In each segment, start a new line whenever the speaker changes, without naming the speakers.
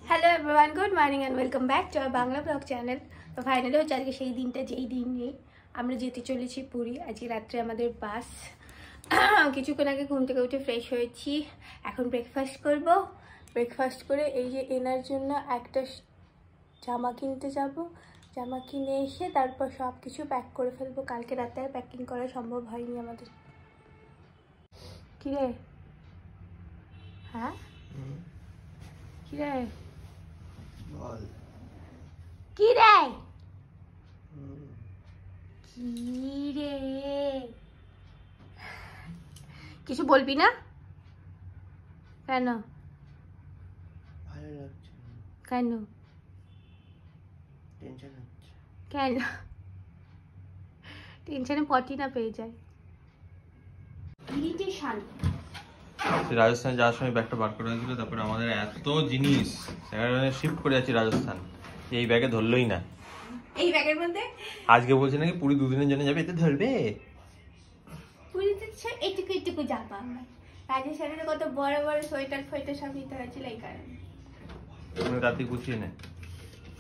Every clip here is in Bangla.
Hello everyone, good morning and welcome back to our Bangla blog channel. তো ফাইনালি হচ্ছে আজকে সেই দিনটা যেই দিনে আমরা যেতে চলেছি পুরী। আজকে রাত্রে আমাদের বাস। কিছুক্ষণ আগে ঘুম থেকে উঠে ফ্রেশ হয়েছি, এখন ব্রেকফাস্ট করব। ব্রেকফাস্ট করে এই যে এনার জন্য একটা জামা কিনতে যাব। জামা কিনে এসে তারপর সব কিছু প্যাক করে ফেলবো। কালকে রাতে আর প্যাকিং করা সম্ভব হয়নি আমাদের। কিরে? হ্যাঁ কিরে? কি রে? কি রে? কিছু বলবি না কেন? কেন কেন টেনশনে পটি না পেয়ে যায়। ইরিটেশন।
রাজস্থান যাওয়ার সময় ব্যাগটা বার করে হয়েছিল, তারপরে আমাদের এত জিনিস শিফট করে যাচ্ছি রাজস্থান, এই ব্যাগে ধরলোই না।
এই ব্যাগের মধ্যে
আজকে বলছে নাকি পুরী দুদিনের জন্য যাবে, এতে ধরবে?
পুরীতে এটুকু এটুকু যাবা আমার রাজস্থানে কত বড় বড় সোয়েটার ফোয়েটার সব নিতে হয়েছিল, এই কারণে।
তুমি রাতে গুছিয়ে নে।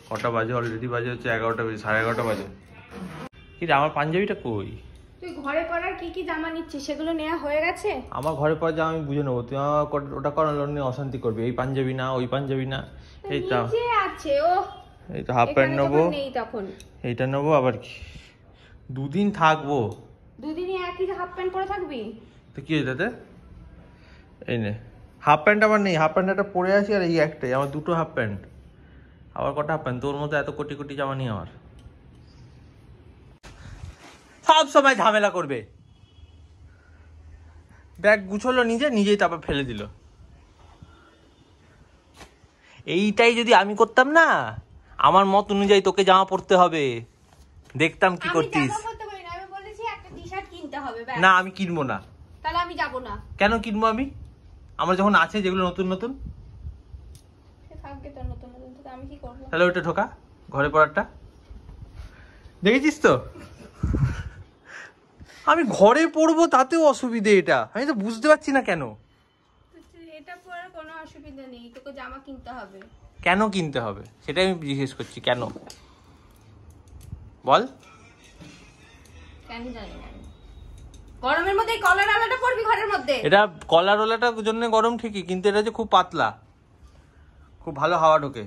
কটা বাজে? অলরেডি বাজে হচ্ছে 11টা বাজে, 11:30 বাজে। কি রে, আমার পাঞ্জাবিটা কই?
তুই ঘরে পরার কি কি জামা নিচ্ছিস সেগুলো নেওয়া হয়ে গেছে?
আমার ঘরে পর জামা আমি বুঝে নেবো, তুই আমার ওটা করানোর নিয়ে অশান্তি করবি। এই পাঞ্জাবি না, ওই পাঞ্জাবি না, এই তো
আছে। ও
এই তো হাফ প্যান্ট নেবো,
নেই তখন
এইটা নেবো। আবার কি দুদিন থাকবো?
দুদিনই একই হাফ প্যান্ট পরে থাকবি
তো কি হয়েছে তাতে? এই নে হাফ প্যান্ট। আমার নেই হাফ প্যান্ট, একটা পরে আছি আর এই একটাই আমার, দুটো হাফ প্যান্ট। আবার কটা হাফ প্যান্ট? তোর মতো এত কোটি কোটি জামা নেই আমার। সব সময় ঝামেলা করবে। ব্যাগ গুছলো নিজেই তারপর ফেলে দিল। এইটাই যদি আমি করতাম না, আমার মত অনুযায়ী তোকে জামা পরতে হবে, দেখতাম কি করতিস। না আমি কিনবো না।
তাহলে আমি যাব না।
কেন কিনবো আমি? আমার যখন আছে যেগুলো নতুন নতুন,
আমি কি করব?
তাহলে ওটা ঢোকা ঘরে পড়ারটা। দেখেছিস তো আমি ঘরে পড়বো, তাতেও অসুবিধে। এটা আমি তো বুঝতে পারছি না কেন।
এটা পরার কোনো অসুবিধা নেই, তোকে জামা কিনতে হবে।
কেন কিনতে হবে সেটাই আমি জিজ্ঞেস করছি, কেন বল?
কেন জানি না। গরমের মধ্যে কলার আলাটা পরবি ঘরের মধ্যে।
এটা কলার ওলাটার জন্য গরম ঠিকই, কিন্তু এটা যে খুব পাতলা, খুব ভালো হাওয়া ঢোকে।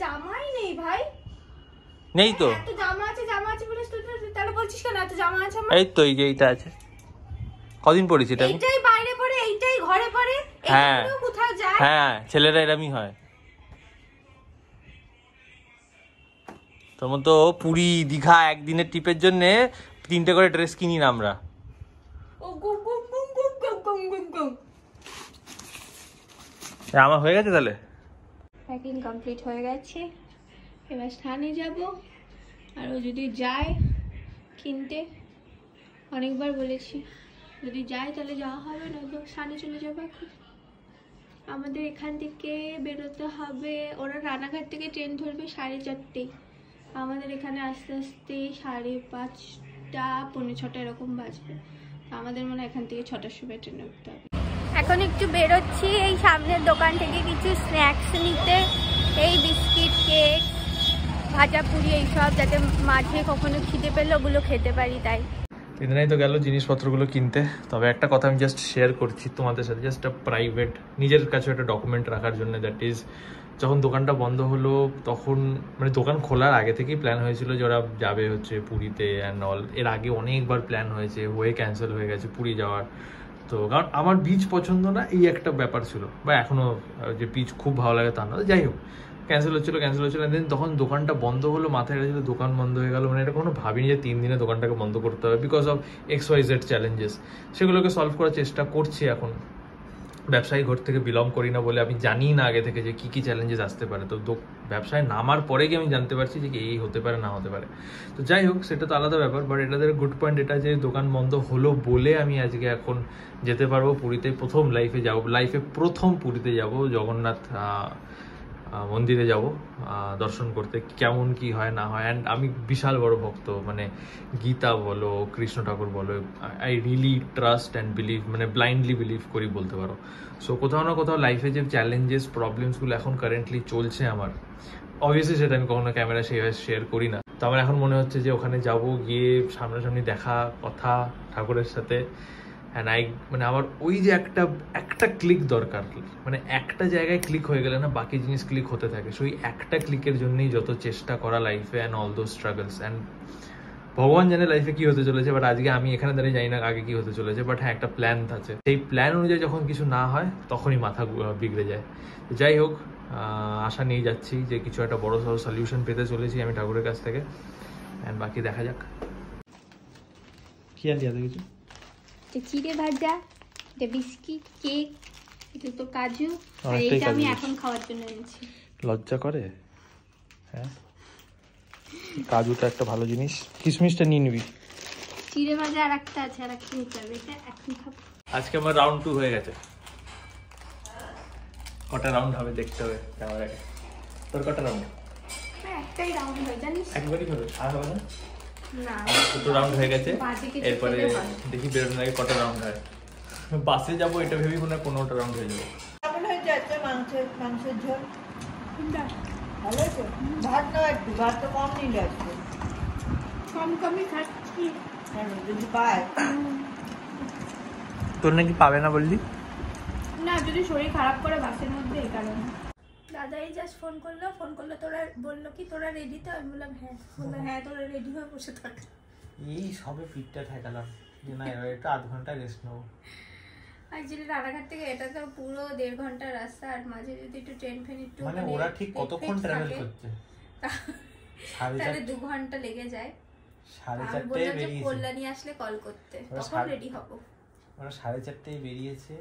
জামাই নেই ভাই।
নেই তো?
এত জামা আছে বলে তাহলে বলছিস কেন এত জামা আছে আমার?
এই তো এই যে এইটা আছে। কদিন পরেছি এটা?
এইটাই বাইরে পরে, এইটাই ঘরে পরে।
হ্যাঁ
কোথাও যায়?
হ্যাঁ, ছেলেরা এরমই হয়। তোর মতো পুরী দীঘা একদিনের ট্রিপের জন্য 3টে করে ড্রেস কিনি না আমরা। আমার হয়ে গেছে তাহলে।
প্যাকিং কমপ্লিট হয়ে গেছে, এবার স্থানে যাব। আর ও যদি যায় কিনতে, অনেকবার বলেছি যদি যায় তাহলে যাওয়া হবে, না তো স্থানে চলে যাবো। এখন আমাদের এখান থেকে বেরোতে হবে, ওরা রানাঘাট থেকে ট্রেন ধরবে 4:30। আমাদের এখানে আস্তে আস্তে 5:30 পৌনে 6টা এরকম বাজবে। আমাদের মনে হয় এখান থেকে 6টার সময় ট্রেনে উঠতে হবে। এখন একটু বেরোচ্ছি এই সামনের দোকান থেকে কিছু স্ন্যাক্স নিতে, এই বিস্কিট, কেক, ভাজা পুরি এইসব, যাতে মাঝে কখনো খিদে পেলে ওগুলো খেতে পারি। তাই
এদিনেই তো গেল জিনিসপত্রগুলো কিনতে। তবে একটা কথা আমি জাস্ট শেয়ার করছি তোমাদের সাথে, জাস্ট প্রাইভেট, নিজের কাছে একটা ডকুমেন্ট রাখার জন্য। দ্যাট ইজ, যখন দোকানটা বন্ধ হলো তখন, মানে দোকান খোলার আগে থেকেই প্ল্যান হয়েছিল যে ওরা যাবে হচ্ছে পুরীতে অ্যান্ড অল। এর আগে অনেকবার প্ল্যান হয়েছে, হয়ে ক্যান্সেল হয়ে গেছে পুরী যাওয়ার। তো কারণ আমার বিচ পছন্দ না, এই একটা ব্যাপার ছিল, বা এখনও যে বিচ খুব ভালো লাগে তা না, যাই হোক ক্যান্সেল হচ্ছিলো। দেন তখন দোকানটা বন্ধ হলো, মাথায় গেছিল দোকান বন্ধ হয়ে গেল। মানে এটা কোনো ভাবিনি যে 3 দিনে দোকানটাকে বন্ধ করতে হবে, বিকজ অফ XYZ চ্যালেঞ্জেস। সেগুলোকে সলভ করার চেষ্টা করছি এখন। ব্যবসায়ী ঘর থেকে বিলং করি না বলে আমি জানি না আগে থেকে যে কী চ্যালেঞ্জেস আসতে পারে। তো ব্যবসায় নামার পরে গিয়ে আমি জানতে পারছি যে এই হতে পারে, না হতে পারে। তো যাই হোক, সেটা তো আলাদা ব্যাপার। বাট এটাদের গুড পয়েন্ট এটা যে দোকান বন্ধ হলো বলে আমি আজকে এখন যেতে পারবো পুরীতে। লাইফে প্রথম পুরীতে যাব, জগন্নাথ মন্দিরে যাব দর্শন করতে, কেমন কি হয় না হয়। অ্যান্ড আমি বিশাল বড় ভক্ত, মানে গীতা বলো, কৃষ্ণ ঠাকুর বলো, I really trust and believe, মানে ব্লাইন্ডলি বিলিভ করি বলতে পারো। সো কোথাও না কোথাও লাইফে যে চ্যালেঞ্জেস প্রবলেমসগুলো এখন কারেন্টলি চলছে আমার, অবভিয়াসলি সেটা আমি কখনো ক্যামেরা সেইভাবে শেয়ার করি না। তো আমার এখন মনে হচ্ছে যে ওখানে যাব, গিয়ে সামনাসামনি দেখা, কথা ঠাকুরের সাথে। অ্যান্ড মানে আমার ওই যে একটা ক্লিক দরকার, মানে একটা জায়গায় ক্লিক হয়ে গেলে না বাকি জিনিস ক্লিক হতে থাকে। সো ওই একটা ক্লিকের জন্যই যত চেষ্টা করা লাইফে and all those struggles. And ভগবান জানে লাইফে কি হতে চলেছে, বাট আজকে আমি এখানে দাঁড়িয়ে জানি না আগে কি হতে চলেছে। বাট হ্যাঁ, একটা প্ল্যান আছে, সেই প্ল্যান অনুযায়ী যখন কিছু না হয় তখনই মাথা বিগড়ে যায়। যাই হোক, আশা নিয়ে যাচ্ছি যে কিছু একটা বড় সড়ো সলিউশন পেতে চলেছি আমি ঠাকুরের কাছ থেকে। অ্যান্ড বাকি দেখা যাক। কি আনলি এত কিছু?
এটা চিড়ে ভাজা, এটা বিস্কিট, কেক, এটা তো কাজু, আর
অনেকটাই
এটা আমি
কাজু
এখন খাওয়ার জন্য এনেছি।
লজ্জা করে? হ্যাঁ, কাজুটা একটা ভালো জিনিস, কিশমিশটা নিয়ে নিবি।
চিড়ে ভাজা আর একটা আছে, আর একটা নিতে হবে, এটা এখন খাবো।
আজকে আমার রাউন্ড 2 হয়ে গেছে। কটা রাউন্ড হবে দেখতে হবে ক্যামেরাকে। তোর কটা রাউন্ড?
একটাই রাউন্ড হয় জানিস,
একবারই হবে, আর হবে না?
না
দুটো রাউন্ড হয়ে গেছে,
বাজে কিছু
এরপরে
খেলে ভালো।
দেখি বেরোনোর আগে কটা রাউন্ড হয়। বাসে যাবো এটা ভেবেই মনে হয় 15টা রাউন্ড হয়ে যাবে।
কেমন হয়েছে আজকে মাংসের ঝোল? ভালো হয়েছে? ভাত নাও একটু, ভাত তো কম নিলে আজকে।
কমই খাচ্ছি।
কেন, যদি পায়?
তোর নাকি পাবে না বললি?
না, যদি শরীর খারাপ করে বাসের মধ্যে, এই কারণে। দাদাই জাস্ট ফোন করলো, তোরা বললো কি তোরা রেডি তো? আমি বললাম হ্যাঁ। বললো হ্যাঁ, তোরা রেডি হয়ে বসে থাক।
এই সবে পিঠটা ঠেকালাম যে না, এবার একটু আধ ঘন্টা রেস্ট নেবো।
অ্যাকচুয়ালি রানাঘাট থেকে এটা তো পুরো 1.5 ঘন্টার রাস্তা, আর মাঝে যদি একটু ট্রেন ফেন একটু
মানে ওরা ঠিক কতক্ষণ ট্রাভেল করছে?
তাহলে 2 ঘন্টা লেগে যায়। আমি
4:30
বললাম যে
বেরিয়েছে।
কল্যাণী আসলে কল করতে,
ওরা
তখন রেডি হবো।
ওরা 4:30 বেরিয়েছে,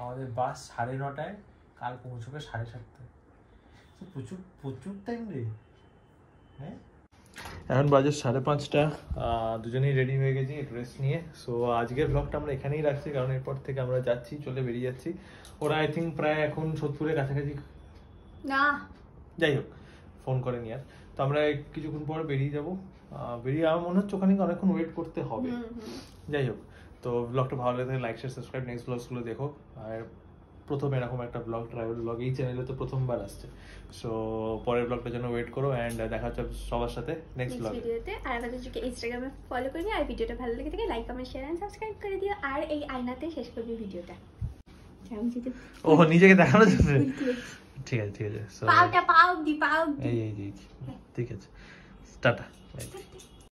আমাদের বাস 9:30, কাল পৌঁছবে 7:30। প্রচুর প্রচুর টাইম রে। হ্যাঁ, এখন বাজে 5:30, দুজনেই রেডি হয়ে গেছি ড্রেস নিয়ে। সো আজকের ব্লগটা আমরা এখানেই রাখছি, কারণ এরপর থেকে আমরা যাচ্ছি, চলে বেরিয়ে যাচ্ছি। ওরা আই থিঙ্ক প্রায় এখন 70-এর কাছাকাছি,
না
যাই হোক ফোন করেনি আর। তো আমরা কিছুক্ষণ পর বেরিয়ে যাব। বেরিয়ে আমার মনে হচ্ছে ওখানে অনেকক্ষণ ওয়েট করতে হবে। যাই হোক, তো ব্লগটা ভালো লাগে লাইক শেয়ার সাবস্ক্রাইব, নেক্সট ব্লগসগুলো দেখো। আর প্রথম এরকম একটা ব্লগ, ট্রাভেল ব্লগ এই চ্যানেলে তো প্রথমবার আসছে। সো পরের ব্লগটার জন্য ওয়েট করো, অ্যান্ড দেখা হচ্ছে সবার সাথে নেক্সট
ভিডিওতে। আর আমাদেরকে ইনস্টাগ্রামে ফলো করে দিও, আর ভিডিওটা ভালো লেগে থাকে like comment share and subscribe করে দিও। আর এই আয়নাতে শেষ করবি ভিডিওটা।
ও নিজেকে দেখানোর জন্য? ঠিক আছে,
পাও অব্দি
এই ঠিক আছে, টাটা।